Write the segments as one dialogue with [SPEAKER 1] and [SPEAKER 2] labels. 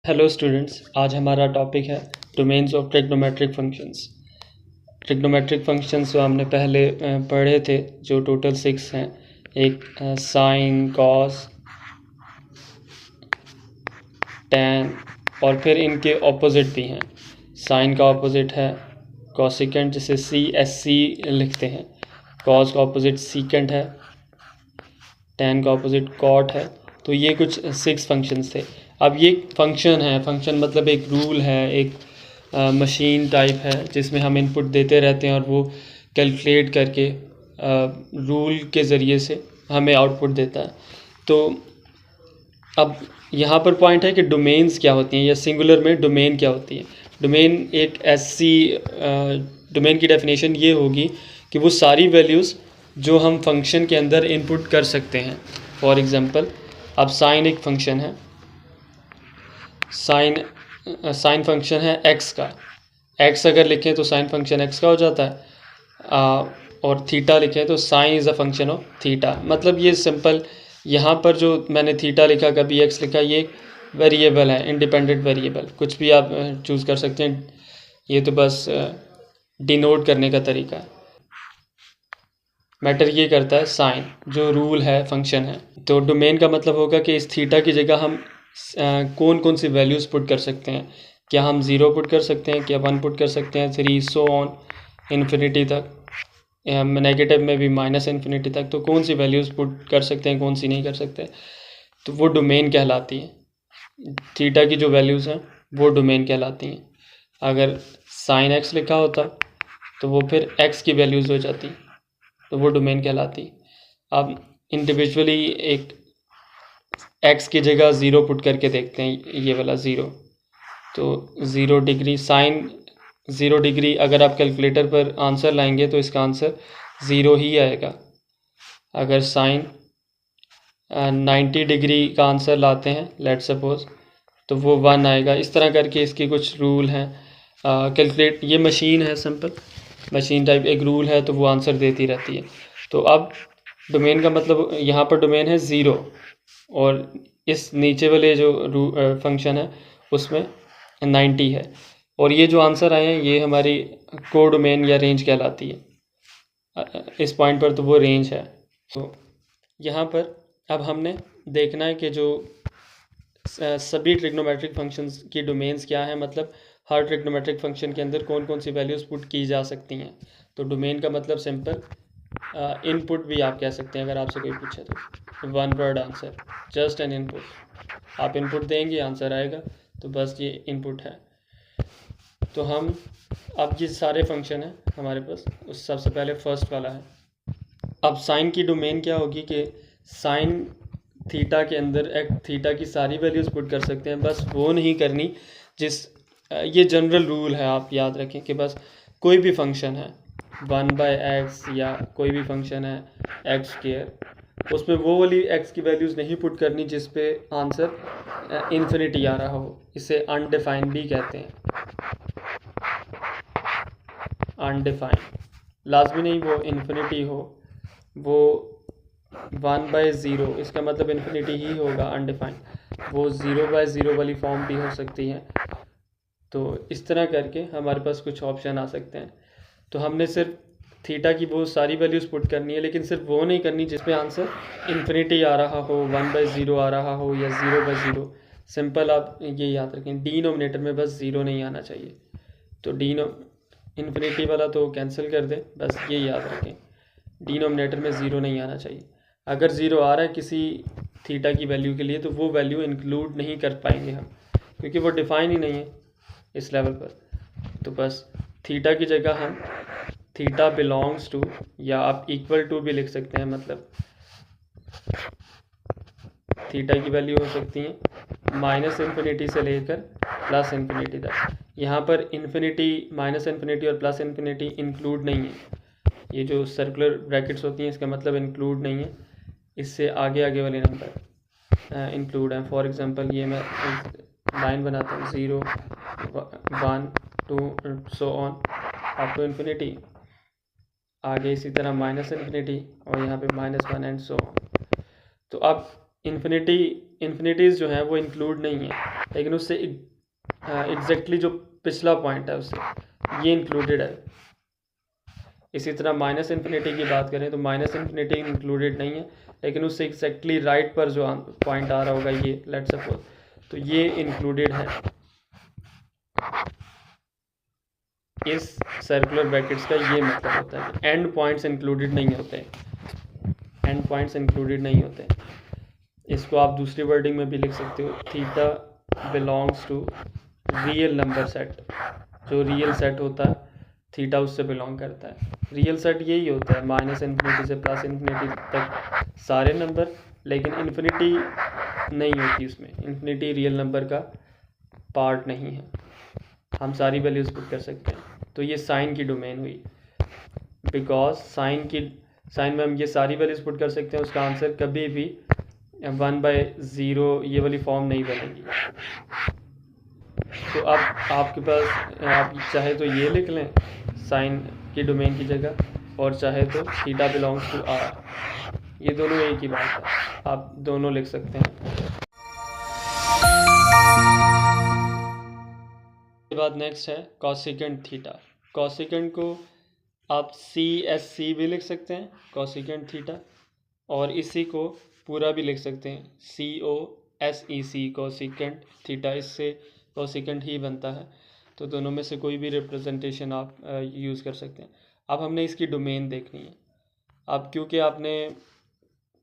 [SPEAKER 1] Hello students, आज हमारा topic है domains of trigonometric functions. Trigonometric functions जो हमने पहले पढ़े थे, जो टोटल 6 हैं। एक साइन, कॉस, टैन, और फिर इनके ऑपोजिट भी हैं। साइन का ऑपोजिट है कॉसिकेंट, जिसे CSC लिखते हैं। कॉस का ऑपोजिट सीकेंट है। टैन का ऑपोजिट कॉट है। तो ये कुछ 6 फंक्शंस थे। अब ये फंक्शन है, फंक्शन मतलब एक रूल है, एक मशीन टाइप है जिसमें हम इनपुट देते रहते हैं और वो कैलकुलेट करके रूल के ज़रिए से हमें आउटपुट देता है। तो अब यहाँ पर पॉइंट है कि डोमेन्स क्या होती हैं, या सिंगुलर में डोमेन क्या होती है। डोमेन एक ऐसी डोमेन की डेफिनेशन ये होगी कि वो सारी वैल्यूज़ जो हम फंक्शन के अंदर इनपुट कर सकते हैं। फॉर एग्ज़ाम्पल, अब साइन एक फंक्शन है। साइन फंक्शन है एक्स का। एक्स अगर लिखें तो साइन फंक्शन एक्स का हो जाता है, और थीटा लिखें तो sine is a function of theta. मतलब ये सिंपल, यहाँ पर जो मैंने थीटा लिखा, कभी एक्स लिखा, ये वेरिएबल है, इंडिपेंडेंट वेरिएबल, कुछ भी आप चूज़ कर सकते हैं। ये तो बस डिनोट करने का तरीका है। मैटर ये करता है साइन, जो रूल है, फंक्शन है। तो डोमेन का मतलब होगा कि इस थीटा की जगह हम कौन कौन सी वैल्यूज़ पुट कर सकते हैं। क्या हम 0 पुट कर सकते हैं, क्या 1 पुट कर सकते हैं, 3 सो ऑन इन्फिनिटी तक, नेगेटिव में भी -इन्फिनिटी तक। तो कौन सी वैल्यूज़ पुट कर सकते हैं, कौन सी नहीं कर सकते, तो वो डोमेन कहलाती है। थीटा की जो वैल्यूज़ हैं वो डोमेन कहलाती हैं। अगर साइन एक्स लिखा होता तो वो फिर एक्स की वैल्यूज़ हो जाती, तो वो डोमेन कहलाती। अब इंडिविजुअली एक एक्स की जगह 0 पुट करके देखते हैं, ये वाला 0। तो 0 डिग्री, साइन 0 डिग्री अगर आप कैलकुलेटर पर आंसर लाएंगे तो इसका आंसर 0 ही आएगा। अगर साइन 90 डिग्री का आंसर लाते हैं, लेट सपोज, तो वो 1 आएगा। इस तरह करके इसके कुछ रूल हैं। कैलकुलेट, ये मशीन है, सिंपल मशीन टाइप एक रूल है, तो वो आंसर देती रहती है। तो अब डोमेन का मतलब, यहाँ पर डोमेन है 0, और इस नीचे वाले जो फंक्शन है उसमें 90 है, और ये जो आंसर आए हैं ये हमारी कोडोमेन या रेंज कहलाती है। इस पॉइंट पर तो वो रेंज है। तो यहाँ पर अब हमने देखना है कि जो सभी ट्रिग्नोमेट्रिक फंक्शंस की डोमेन्स क्या है, मतलब हर ट्रिग्नोमेट्रिक फंक्शन के अंदर कौन कौन सी वैल्यूज़ पुट की जा सकती हैं। तो डोमेन का मतलब सिंपल इनपुट भी आप कह सकते हैं, अगर आपसे कोई पूछे तो 1 word answer, just an input. आप इनपुट देंगे, आंसर आएगा, तो बस ये इनपुट है। तो हम अब ये सारे फंक्शन हैं हमारे पास, उस सबसे पहले फर्स्ट वाला है। अब साइन की डोमेन क्या होगी कि साइन थीटा के अंदर एक थीटा की सारी वैल्यूज़ पुट कर सकते हैं, बस वो नहीं करनी जिस ये जनरल रूल है, आप याद रखें कि बस कोई भी फंक्शन है 1/x या कोई भी फंक्शन है x², उसमें वो वाली x की वैल्यूज़ नहीं पुट करनी जिस पे आंसर इन्फिनिटी आ रहा हो। इसे अनडिफाइंड भी कहते हैं। अनडिफाइंड लाजमी नहीं वो इन्फिनिटी हो, वो 1/0, इसका मतलब इन्फिनिटी ही होगा। अनडिफाइंड वो 0/0 वाली फॉर्म भी हो सकती है। तो इस तरह करके हमारे पास कुछ ऑप्शन आ सकते हैं। तो हमने सिर्फ थीटा की वो सारी वैल्यूज़ पुट करनी है, लेकिन सिर्फ वो नहीं करनी जिसमें आंसर इन्फिनिटी आ रहा हो, 1/0 आ रहा हो, या 0/0। सिंपल आप ये याद रखें, डिनोमिनेटर में बस 0 नहीं आना चाहिए। तो इन्फिनिटी वाला तो कैंसिल कर दें, बस ये याद रखें, डिनोमिनेटर में 0 नहीं आना चाहिए। अगर 0 आ रहा है किसी थीटा की वैल्यू के लिए, तो वो वैल्यू इंक्लूड नहीं कर पाएंगे हम, क्योंकि वो डिफाइन ही नहीं है इस लेवल पर। तो बस थीटा की जगह हम थीटा बिलोंग्स टू, या आप इक्वल टू भी लिख सकते हैं, मतलब थीटा की वैल्यू हो सकती है -इन्फिनिटी से लेकर +इन्फिनिटी तक। यहाँ पर इन्फिनिटी, -इन्फिनिटी और +इन्फिनिटी इंक्लूड नहीं है। ये जो सर्कुलर ब्रैकेट्स होती हैं इसका मतलब इंक्लूड नहीं है, इससे आगे आगे वाले नंबर इंक्लूड हैं। फॉर एग्जांपल ये मैं लाइन बनाता हूँ, 0 1 2 so on up to infinity, आगे इसी तरह -इन्फिनिटी, और यहाँ पे -1 एंड सो ऑन। तो अब इन्फिनिटी इन्फिनिटीज़ जो हैं वो इंक्लूड नहीं है, लेकिन उससे एग्जैक्टली जो पिछला पॉइंट है उससे ये इंक्लूडेड है। इसी तरह माइनस इन्फिनिटी की बात करें तो माइनस इन्फिनिटी इंक्लूडेड नहीं है, लेकिन उससे एग्जैक्टली राइट पर जो पॉइंट आ रहा होगा ये लेट्स सपोज, तो ये इंक्लूडेड है। इस सर्कुलर ब्रैकेट्स का ये मतलब होता है कि एंड पॉइंट्स इंक्लूडेड नहीं होते, एंड पॉइंट्स इंक्लूडेड नहीं होते। इसको आप दूसरी वर्डिंग में भी लिख सकते हो, theta belongs to real number set. जो रियल सेट होता है थीटा उससे बिलोंग करता है। रियल सेट यही होता है माइनस इन्फिनिटी से प्लस इन्फिनिटी तक सारे नंबर, लेकिन इन्फिनिटी नहीं होती उसमें, इन्फिनिटी रियल नंबर का पार्ट नहीं है, हम सारी वैल्यूज़ पुट कर सकते हैं। तो ये साइन की डोमेन हुई, बिकॉज साइन में हम ये सारी वैल्यूज़ पुट कर सकते हैं, उसका आंसर कभी भी 1/0 ये वाली फॉर्म नहीं बनेगी। तो अब आपके पास आप चाहे तो ये लिख लें साइन की डोमेन की जगह, और चाहे तो थीटा बिलोंग्स टू आर, ये दोनों एक ही बात है, आप दोनों लिख सकते हैं। उसके बाद नेक्स्ट है कॉसिकेंट थीटा। कॉसिकेंट को आप CSC भी लिख सकते हैं, कॉसिकेंट थीटा, और इसी को पूरा भी लिख सकते हैं COSEC, कॉसिकेंट थीटा, इससे कॉसिकेंट ही बनता है। तो दोनों में से कोई भी रिप्रेजेंटेशन आप यूज़ कर सकते हैं। अब हमने इसकी डोमेन देखनी है। अब क्योंकि आपने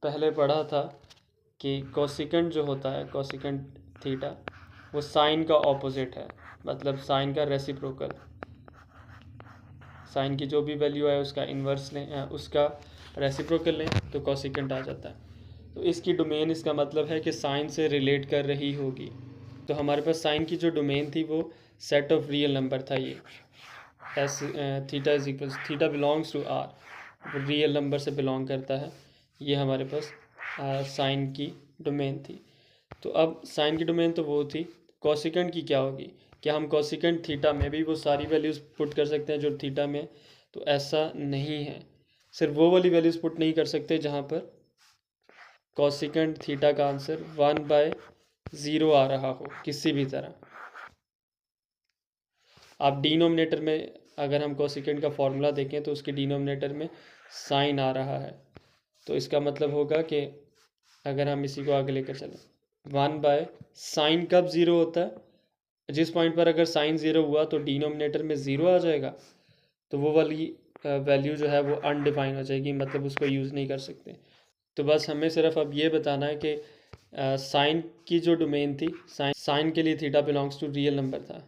[SPEAKER 1] पहले पढ़ा था कि कॉसिकेंट जो होता है, कॉसिकेंट थीटा, वो साइन का ऑपोजिट है, मतलब साइन का रेसिप्रोकल। साइन की जो भी वैल्यू है उसका इन्वर्स लें, उसका रेसिप्रोकल लें तो कॉसिकेंट आ जाता है। तो इसकी डोमेन, इसका मतलब है कि साइन से रिलेट कर रही होगी। तो हमारे पास साइन की जो डोमेन थी वो सेट ऑफ रियल नंबर था, ये S theta is equals theta belongs to R, real number से बिलोंग करता है, ये हमारे पास साइन की डोमेन थी। तो अब साइन की डोमेन तो वो थी, कॉसिकेंट की क्या होगी? क्या हम कॉसिकेंट थीटा में भी वो सारी वैल्यूज़ पुट कर सकते हैं जो थीटा में? तो ऐसा नहीं है, सिर्फ वो वाली वैल्यूज़ पुट नहीं कर सकते जहाँ पर कॉसिकेंट थीटा का आंसर 1/0 आ रहा हो किसी भी तरह। आप डिनोमिनेटर में अगर हम कॉसिकेंट का फॉर्मूला देखें तो उसके डिनोमिनेटर में साइन आ रहा है, तो इसका मतलब होगा कि अगर हम इसी को आगे लेकर चलें, 1/साइन कब ज़ीरो होता है? जिस पॉइंट पर अगर साइन ज़ीरो हुआ तो डिनोमिनेटर में ज़ीरो आ जाएगा, तो वो वाली वैल्यू जो है वो अनडिफाइन हो जाएगी, मतलब उसको यूज़ नहीं कर सकते। तो बस हमें सिर्फ अब ये बताना है कि साइन की जो डोमेन थी, साइन के लिए theta belongs to real number था।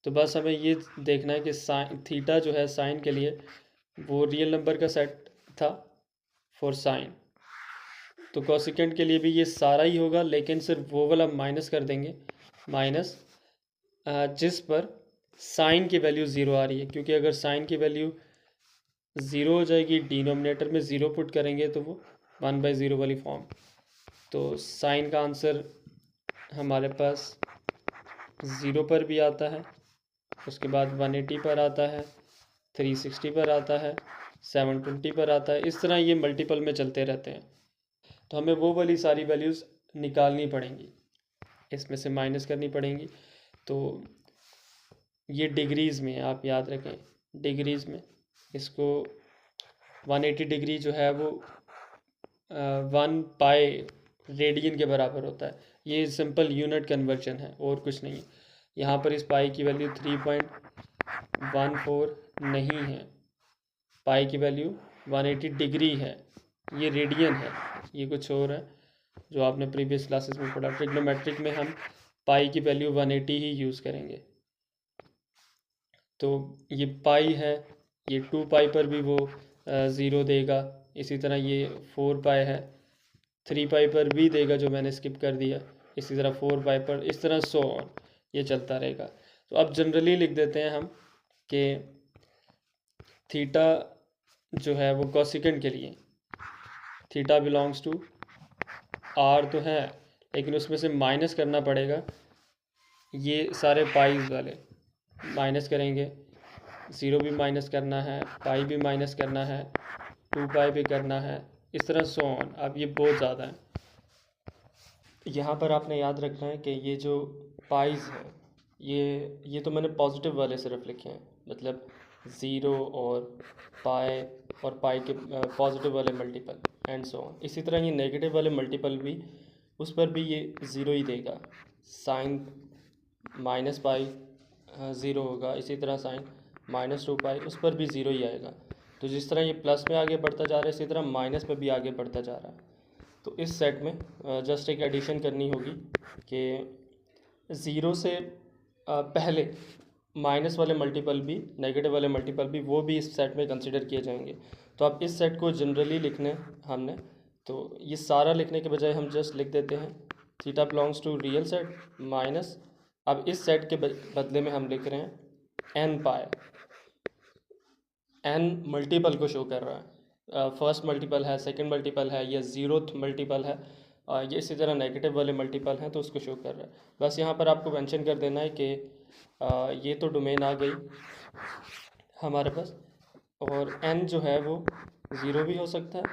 [SPEAKER 1] तो बस हमें ये देखना है कि साइन थीटा जो है साइन के लिए वो रियल नंबर का सेट था फॉर साइन। तो कॉसिकेंट के लिए भी ये सारा ही होगा, लेकिन सिर्फ वो वाला माइनस कर देंगे, माइनस जिस पर साइन की वैल्यू ज़ीरो आ रही है, क्योंकि अगर साइन की वैल्यू ज़ीरो हो जाएगी, डिनोमिनेटर में ज़ीरो पुट करेंगे तो वो 1/0 वाली फॉर्म। तो साइन का आंसर हमारे पास 0 पर भी आता है, उसके बाद 180 पर आता है, 360 पर आता है, 720 पर आता है, इस तरह ये मल्टीपल में चलते रहते हैं। तो हमें वो वाली सारी वैल्यूज़ निकालनी पड़ेंगी, इसमें से माइनस करनी पड़ेंगी। तो ये डिग्रीज़ में आप याद रखें, डिग्रीज़ में इसको 180 डिग्री जो है वो 1 पाई रेडियन के बराबर होता है। ये सिंपल यूनिट कन्वर्जन है और कुछ नहीं है। यहाँ पर इस पाई की वैल्यू 3.14 नहीं है, पाई की वैल्यू 180 डिग्री है, ये रेडियन है, ये कुछ और है जो आपने प्रीवियस क्लासेस में पढ़ा। ट्रिग्नोमेट्रिक में हम पाई की वैल्यू 180 ही यूज़ करेंगे। तो ये पाई है, ये 2 पाई पर भी वो 0 देगा, इसी तरह ये 4 पाई है, 3 पाई पर भी देगा जो मैंने स्किप कर दिया, इसी तरह 4 पाई पर, इस तरह सो ऑन, ये चलता रहेगा। तो अब जनरली लिख देते हैं हम कि थीटा जो है वो कॉसिकेंट के लिए थीटा बिलोंग्स टू आर तो है, लेकिन उसमें से माइनस करना पड़ेगा ये सारे पाइज वाले, माइनस करेंगे, 0 भी माइनस करना है, पाई भी माइनस करना है, 2 पाई भी करना है, इस तरह सो ऑन। अब ये बहुत ज़्यादा है। यहाँ पर आपने याद रखना है कि ये जो पाइज है, ये तो मैंने पॉजिटिव वाले सिर्फ लिखे हैं, मतलब ज़ीरो और पाई और पाई के पॉजिटिव वाले मल्टीपल एंड सो ऑन। इसी तरह ये नेगेटिव वाले मल्टीपल भी, उस पर भी ये ज़ीरो ही देगा। साइन माइनस पाई ज़ीरो होगा, इसी तरह साइन माइनस टू पाई, उस पर भी ज़ीरो ही आएगा। तो जिस तरह ये प्लस में आगे बढ़ता जा रहा है, इसी तरह माइनस में भी आगे बढ़ता जा रहा है। तो इस सेट में जस्ट एक एडिशन करनी होगी कि ज़ीरो से पहले माइनस वाले मल्टीपल भी, नेगेटिव वाले मल्टीपल भी, वो भी इस सेट में कंसिडर किए जाएंगे। तो अब इस सेट को जनरली लिखने हमने, तो ये सारा लिखने के बजाय हम जस्ट लिख देते हैं theta belongs to real set minus, अब इस सेट के बदले में हम लिख रहे हैं एन पाई। एन मल्टीपल को शो कर रहा है, फर्स्ट मल्टीपल है, सेकंड मल्टीपल है, या ज़ीरोथ मल्टीपल है, ये इसी तरह नेगेटिव वाले मल्टीपल हैं तो उसको शो कर रहा है। बस यहाँ पर आपको मेंशन कर देना है कि ये तो डोमेन आ गई हमारे पास, और एन जो है वो ज़ीरो भी हो सकता है,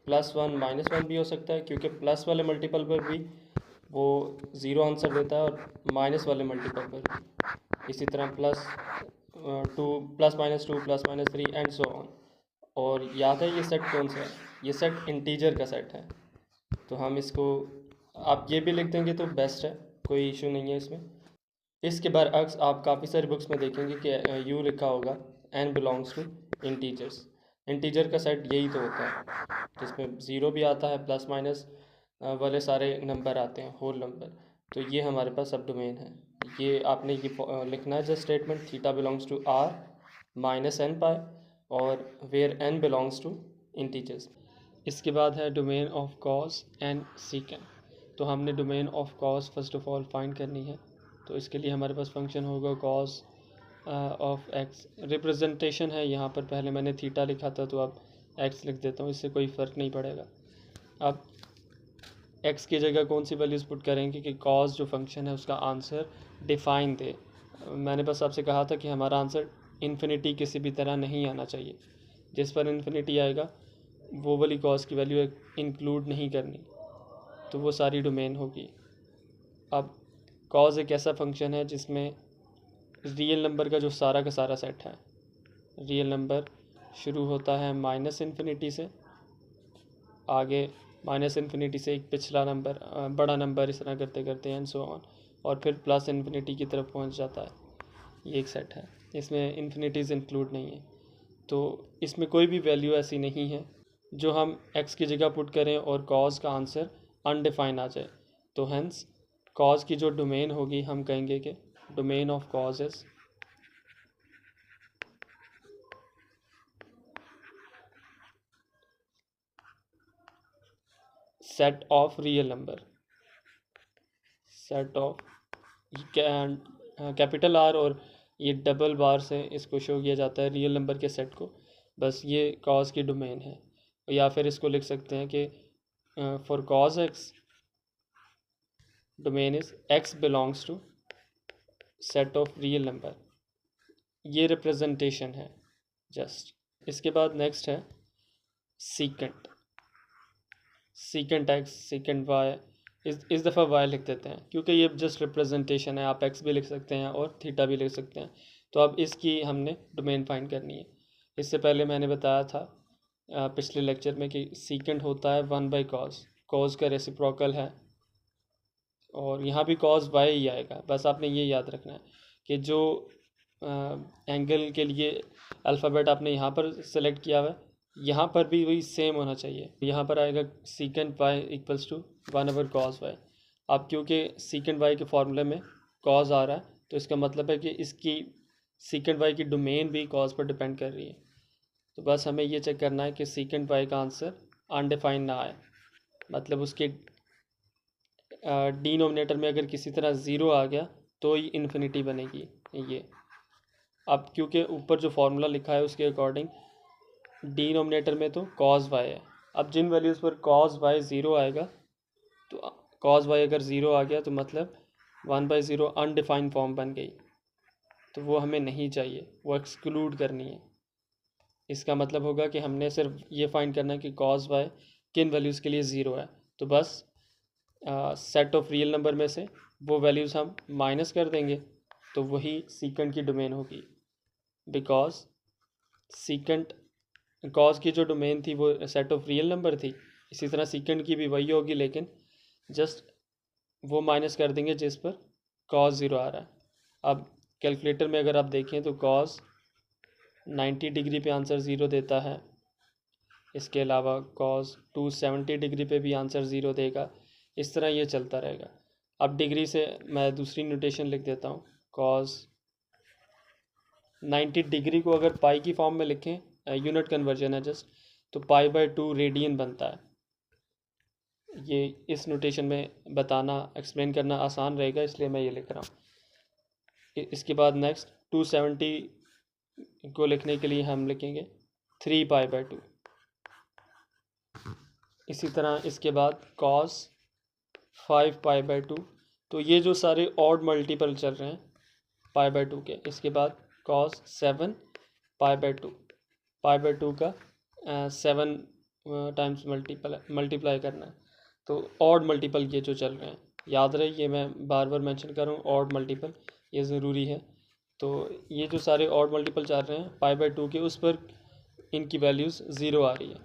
[SPEAKER 1] प्लस वन माइनस वन भी हो सकता है, क्योंकि प्लस वाले मल्टीपल पर भी वो ज़ीरो आंसर देता है और माइनस वाले मल्टीपल पर भी इसी तरह plus two, plus minus two, plus minus three and so on. और याद है ये सेट कौन सा है? ये सेट इंटीजर का सेट है। तो हम इसको, आप ये भी लिख देंगे तो बेस्ट है, कोई इशू नहीं है इसमें। इसके बरअक्स आप काफ़ी सारी बुक्स में देखेंगे कि यू लिखा होगा n belongs to integers. Integer का सेट यही तो होता है जिसमें ज़ीरो भी आता है, प्लस माइनस वाले सारे नंबर आते हैं, होल नंबर। तो ये हमारे पास सब डोमेन है। ये आपने ये लिखना है just statement, theta belongs to R minus n pi, और where n belongs to integers. इसके बाद है domain of cos and secant. तो हमने domain of cos first of all find करनी है। तो इसके लिए हमारे पास फंक्शन होगा कॉस ऑफ एक्स। रिप्रेजेंटेशन है यहाँ पर, पहले मैंने थीटा लिखा था तो अब एक्स लिख देता हूँ, इससे कोई फ़र्क नहीं पड़ेगा। अब एक्स की जगह कौन सी वैल्यूज़ पुट करेंगे कि कॉस जो फंक्शन है उसका आंसर डिफाइन दे। मैंने बस आपसे कहा था कि हमारा आंसर इन्फिनिटी किसी भी तरह नहीं आना चाहिए, जिस पर इन्फिनिटी आएगा वो वाली कॉस की वैल्यू इंक्लूड नहीं करनी, तो वो सारी डोमेन होगी। अब कॉस एक ऐसा फंक्शन है जिसमें रियल नंबर का जो सारा का सारा सेट है, रियल नंबर शुरू होता है माइनस इन्फिनिटी से, आगे माइनस इन्फिनिटी से एक पिछला नंबर, बड़ा नंबर, इस तरह करते करते एंड सो ऑन, और फिर प्लस इन्फिनिटी की तरफ पहुंच जाता है। ये एक सेट है, इसमें इन्फिनिटीज़ इंक्लूड नहीं है। तो इसमें कोई भी वैल्यू ऐसी नहीं है जो हम एक्स की जगह पुट करें और कॉज का आंसर अनडिफाइन आ जाए। तो हेंस कॉज की जो डोमेन होगी, हम कहेंगे कि domain of cause is set of real number, set of capital R, और ये डबल बार से इसको शो किया जाता है रियल नंबर के सेट को। बस ये कॉज की डोमेन है। या फिर इसको लिख सकते हैं कि for cos x domain is x belongs to set of real number. ये रिप्रेजेंटेशन है जस्ट। इसके बाद नेक्स्ट है secant. Secant x, secant y, इस दफ़ा वाई लिख देते हैं क्योंकि ये जस्ट रिप्रेजेंटेशन है। आप एक्स भी लिख सकते हैं और थीटा भी लिख सकते हैं। तो अब इसकी हमने डोमेन फाइंड करनी है। इससे पहले मैंने बताया था पिछले लेक्चर में कि सीकेंट होता है वन बाई कॉज, कॉज का रेसिप्रोकल है, और यहाँ भी कॉज वाई ही आएगा। बस आपने ये याद रखना है कि जो एंगल के लिए अल्फ़ाबेट आपने यहाँ पर सेलेक्ट किया हुआ है, यहाँ पर भी वही सेम होना चाहिए। यहाँ पर आएगा secant y equals to one over cos y. अब क्योंकि सीकेंट वाई के फॉर्मूले में कॉज आ रहा है, तो इसका मतलब है कि इसकी सीकेंट वाई की डोमेन भी कॉज पर डिपेंड कर रही है। तो बस हमें ये चेक करना है कि सीकेंट वाई का आंसर अनडिफाइंड ना आए, मतलब उसके डिनोमिनेटर में अगर किसी तरह ज़ीरो आ गया तो ही इन्फिनिटी बनेगी ये। अब क्योंकि ऊपर जो फार्मूला लिखा है उसके अकॉर्डिंग डिनोमिनेटर में तो कॉज वाई है। अब जिन वैल्यूज़ पर कॉज वाई ज़ीरो आएगा, तो कॉज वाई अगर ज़ीरो आ गया तो मतलब one by zero undefined form बन गई, तो वो हमें नहीं चाहिए, वो एक्सक्लूड करनी है। इसका मतलब होगा कि हमने सिर्फ ये फाइंड करना है कि कॉज वाई किन वैल्यूज़ के लिए ज़ीरो है। तो बस सेट ऑफ रियल नंबर में से वो वैल्यूज़ हम माइनस कर देंगे, तो वही सीकेंट की डोमेन होगी। बिकॉज सीकेंट कॉज की जो डोमेन थी वो सेट ऑफ रियल नंबर थी, इसी तरह सीकेंट की भी वही होगी, लेकिन जस्ट वो माइनस कर देंगे जिस पर कॉज ज़ीरो आ रहा है। अब कैलकुलेटर में अगर आप देखें तो कॉज 90 डिग्री पे आंसर ज़ीरो देता है, इसके अलावा कॉज 270 डिग्री पे भी आंसर ज़ीरो देगा। इस तरह ये चलता रहेगा। अब डिग्री से मैं दूसरी नोटेशन लिख देता हूँ। कॉज 90 डिग्री को अगर पाई की फॉर्म में लिखें, यूनिट कन्वर्जन है जस्ट, तो पाई/2 रेडियन बनता है। ये इस नोटेशन में बताना, एक्सप्लेन करना आसान रहेगा, इसलिए मैं ये लिख रहा हूँ। इसके बाद नेक्स्ट 270 को लिखने के लिए हम लिखेंगे 3π/2। इसी तरह इसके बाद cos 5π/2। तो ये जो सारे ऑड मल्टीपल चल रहे हैं π/2 के, इसके बाद cos 7π/2, π/2 का 7 टाइम्स मल्टीप्लाई करना है। तो ऑड मल्टीपल ये जो चल रहे हैं, याद रहे, ये मैं बार बार मेंशन कर रहा हूँ, ऑड मल्टीपल ये ज़रूरी है। तो ये जो सारे ऑड मल्टीपल चल रहे हैं π/2 के, उस पर इनकी वैल्यूज़ ज़ीरो आ रही है।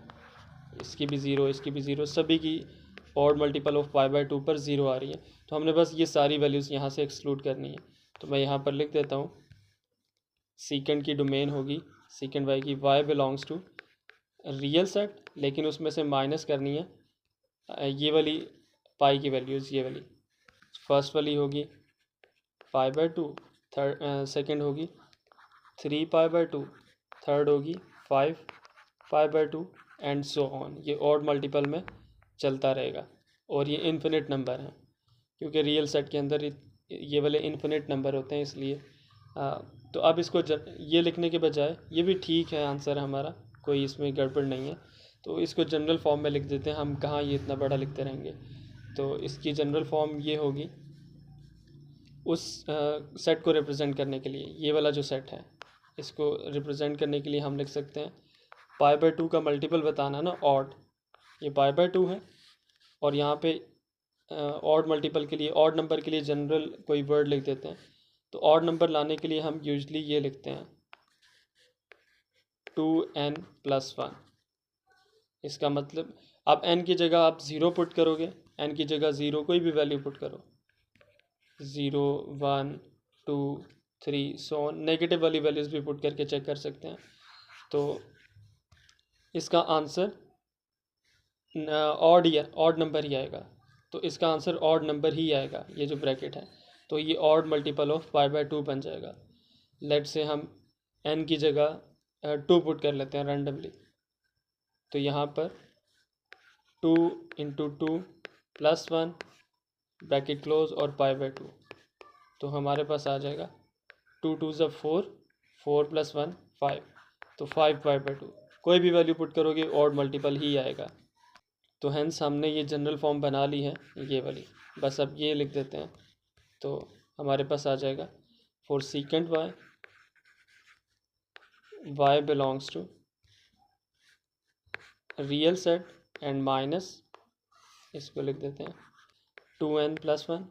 [SPEAKER 1] इसकी भी ज़ीरो, इसकी भी ज़ीरो, सभी की ऑड मल्टीपल ऑफ π/2 पर ज़ीरो आ रही है। तो हमने बस ये सारी वैल्यूज़ यहाँ से एक्सक्लूड करनी है। तो मैं यहाँ पर लिख देता हूँ, सीकेंट की डोमेन होगी सीकेंट वाई की, y belongs to real set, लेकिन उसमें से माइनस करनी है ये वाली पाई की वैल्यूज़। ये वाली फर्स्ट वाली होगी π/2, थर्ड सेकेंड होगी 3π/2, थर्ड होगी 5π/2 एंड सो ऑन। ये ऑड मल्टीपल में चलता रहेगा और ये इन्फिनिट नंबर हैं, क्योंकि रियल सेट के अंदर ये वाले इन्फिनिट नंबर होते हैं, इसलिए तो अब इसको ये लिखने के बजाय, ये भी ठीक है आंसर हमारा, कोई इसमें गड़बड़ नहीं है, तो इसको जनरल फॉर्म में लिख देते हैं। हम कहाँ ये इतना बड़ा लिखते रहेंगे। तो इसकी जनरल फॉर्म ये होगी, उस सेट को रिप्रेजेंट करने के लिए, ये वाला जो सेट है इसको रिप्रेजेंट करने के लिए हम लिख सकते हैं π/2 का मल्टीपल बताना ना, ऑड, ये π/2 है, और यहाँ पे ऑड मल्टीपल के लिए, ऑड नंबर के लिए जनरल कोई वर्ड लिख देते हैं। तो ऑड नंबर लाने के लिए हम यूजली ये लिखते हैं 2n+1। इसका मतलब आप n की जगह आप 0 पुट करोगे, n की जगह 0 कोई भी वैल्यू पुट करो, 0 1 2 3 सो नेगेटिव वाली वैल्यूज़ भी पुट करके चेक कर सकते हैं। तो इसका आंसर ऑड नंबर ही आएगा। तो इसका आंसर ऑड नंबर ही आएगा, ये जो ब्रैकेट है। तो ये ऑड मल्टीपल ऑफ π/2 बन जाएगा। लेट से हम n की जगह 2 पुट कर लेते हैं रैंडमली। तो यहाँ पर 2 × 2 + 1 ब्रैकेट क्लोज और π/2, तो हमारे पास आ जाएगा 2 2 = 4, 4 + 1 5, तो 5π/2। कोई भी वैल्यू पुट करोगे ऑड मल्टीपल ही आएगा। तो हेंस हमने ये जनरल फॉर्म बना ली है, ये वाली, बस अब ये लिख देते हैं। तो हमारे पास आ जाएगा for secant y belongs to real set and minus, इसको लिख देते हैं 2n+1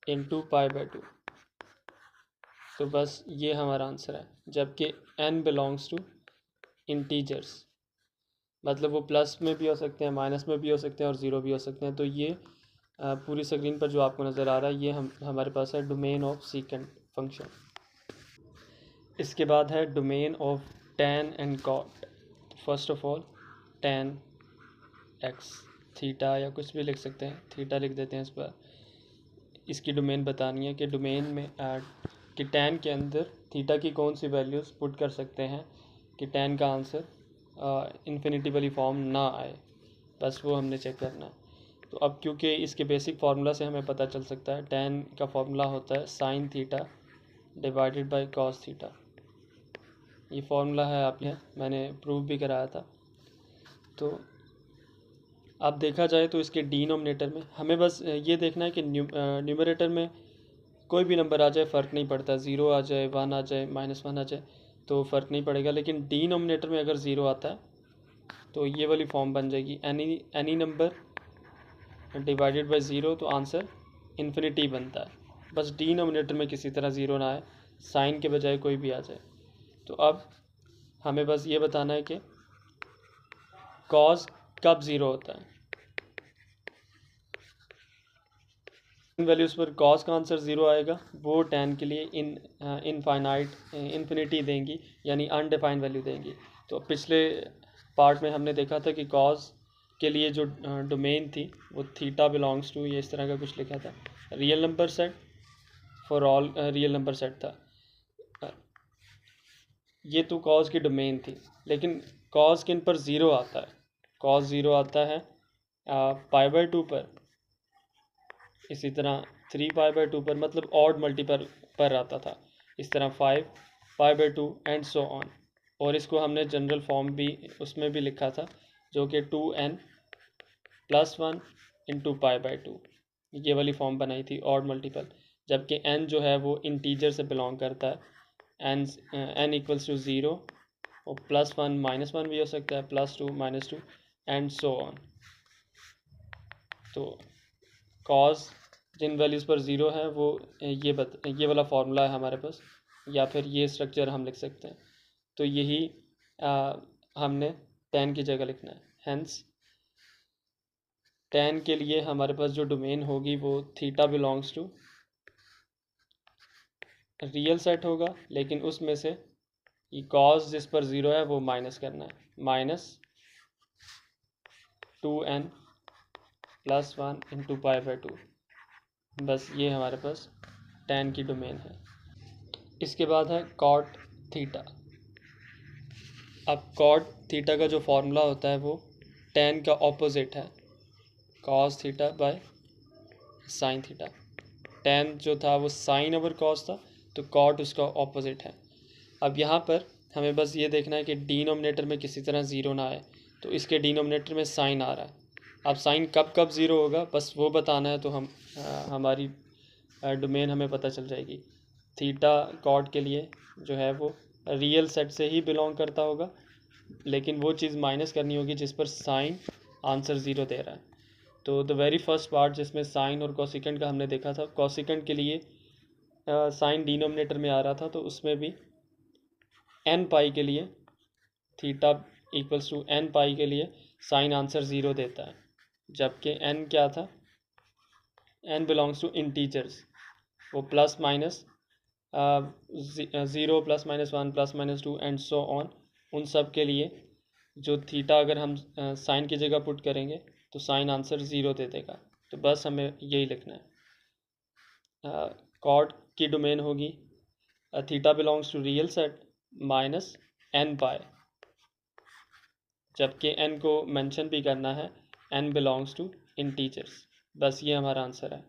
[SPEAKER 1] × π/2। तो बस ये हमारा आंसर है। जबकि n बिलोंग्स टू इंटीजर्स, मतलब वो प्लस में भी हो सकते हैं, माइनस में भी हो सकते हैं और ज़ीरो भी हो सकते हैं। तो ये पूरी स्क्रीन पर जो आपको नज़र आ रहा है, ये हमारे पास है डोमेन ऑफ सीकेंट फंक्शन। इसके बाद है domain of tan and cot। First of all tan x, theta या कुछ भी लिख सकते हैं, थीटा लिख देते हैं इस पर। इसकी डोमेन बतानी है कि डोमेन में कि tan के अंदर थीटा की कौन सी वैल्यूज़ पुट कर सकते हैं कि tan का आंसर इन्फिनिटी वाली फॉर्म ना आए, बस वो हमने चेक करना है। तो अब क्योंकि इसके बेसिक फार्मूला से हमें पता चल सकता है, tan का फार्मूला होता है sin theta divided by cos theta. ये फार्मूला है, आप मैंने प्रूव भी कराया था। तो अब देखा जाए तो इसके डिनोमिनेटर में हमें बस ये देखना है कि न्यूमरेटर में कोई भी नंबर आ जाए फ़र्क नहीं पड़ता, 0 आ जाए, 1 आ जाए, -1 आ जाए, तो फ़र्क नहीं पड़ेगा। लेकिन डिनोमिनेटर में अगर 0 आता है तो ये वाली फॉर्म बन जाएगी any number divided by zero, तो आंसर इन्फिनिटी बनता है। बस डिनोमिनेटर में किसी तरह ज़ीरो ना आए, साइन के बजाय कोई भी आ जाए। तो अब हमें बस ये बताना है कि कॉस कब ज़ीरो होता है। इन वैल्यूज़ पर कॉस का आंसर ज़ीरो आएगा, वो tan के लिए इनफाइनाइट इन्फिनिटी देंगी, यानी अनडिफाइंड वैल्यू देंगी। तो पिछले पार्ट में हमने देखा था कि कॉस के लिए जो डोमेन थी वो थीटा बिलोंग्स टू, ये इस तरह का कुछ लिखा था, real number set for all real number set था। ये तो कॉस की डोमेन थी, लेकिन कॉस किन पर ज़ीरो आता है? कॉस ज़ीरो आता है π/2 पर, इसी तरह 3π/2 पर, मतलब ऑड मल्टीपल पर आता था, इस तरह 5π/2 एंड सो ऑन। और इसको हमने जनरल फॉर्म भी उसमें भी लिखा था, जो कि 2n+1 × π/2, ये वाली फॉर्म बनाई थी ऑड मल्टीपल। जबकि n जो है वो इंटीजर से बिलोंग करता है, n = 0, और +1 -1 भी हो सकता है, +2 -2 एंड सो ऑन। तो कॉस जिन वैल्यूज़ पर ज़ीरो है वो ये वाला फार्मूला है हमारे पास, या फिर ये स्ट्रक्चर हम लिख सकते हैं। तो यही हमने tan की जगह लिखना है। हेंस tan के लिए हमारे पास जो डोमेन होगी वो theta belongs to real set होगा, लेकिन उसमें से ये कॉस जिस पर ज़ीरो है वो माइनस करना है, -2n+1 × π/2। बस ये हमारे पास tan की डोमेन है। इसके बाद है कॉट थीटा। अब कॉट थीटा का जो फार्मूला होता है वो tan का ऑपोजिट है, cos theta by sine theta. tan जो था वो साइन ओवर कॉस था, तो कॉट उसका ऑपोजिट है। अब यहाँ पर हमें बस ये देखना है कि डिनोमिनेटर में किसी तरह ज़ीरो ना आए, तो इसके डिनोमिनेटर में साइन आ रहा है। अब साइन कब कब ज़ीरो होगा बस वो बताना है, तो हमारी डोमेन हमें पता चल जाएगी। थीटा कॉट के लिए जो है वो रियल सेट से ही बिलोंग करता होगा, लेकिन वो चीज़ माइनस करनी होगी जिस पर साइन आंसर ज़ीरो दे रहा है। तो द वेरी फर्स्ट पार्ट जिसमें साइन और कोसिकेंट का हमने देखा था, कोसिकेंट के लिए साइन डिनोमिनेटर में आ रहा था, तो उसमें भी n π के लिए थीटा = n π के लिए साइन आंसर ज़ीरो देता है। जबकि n क्या था, n बिलोंग्स टू इंटीजर्स, वो plus minus 0 +-1 +-2 and so on, उन सब के लिए जो थीटा अगर हम साइन की जगह पुट करेंगे तो साइन आंसर ज़ीरो दे देगा। तो बस हमें यही लिखना है। कॉट की डोमेन होगी theta belongs to real set -n/, जबकि n को मेंशन भी करना है, n बिलोंग्स टू इंटीजर्स। बस ये हमारा आंसर है।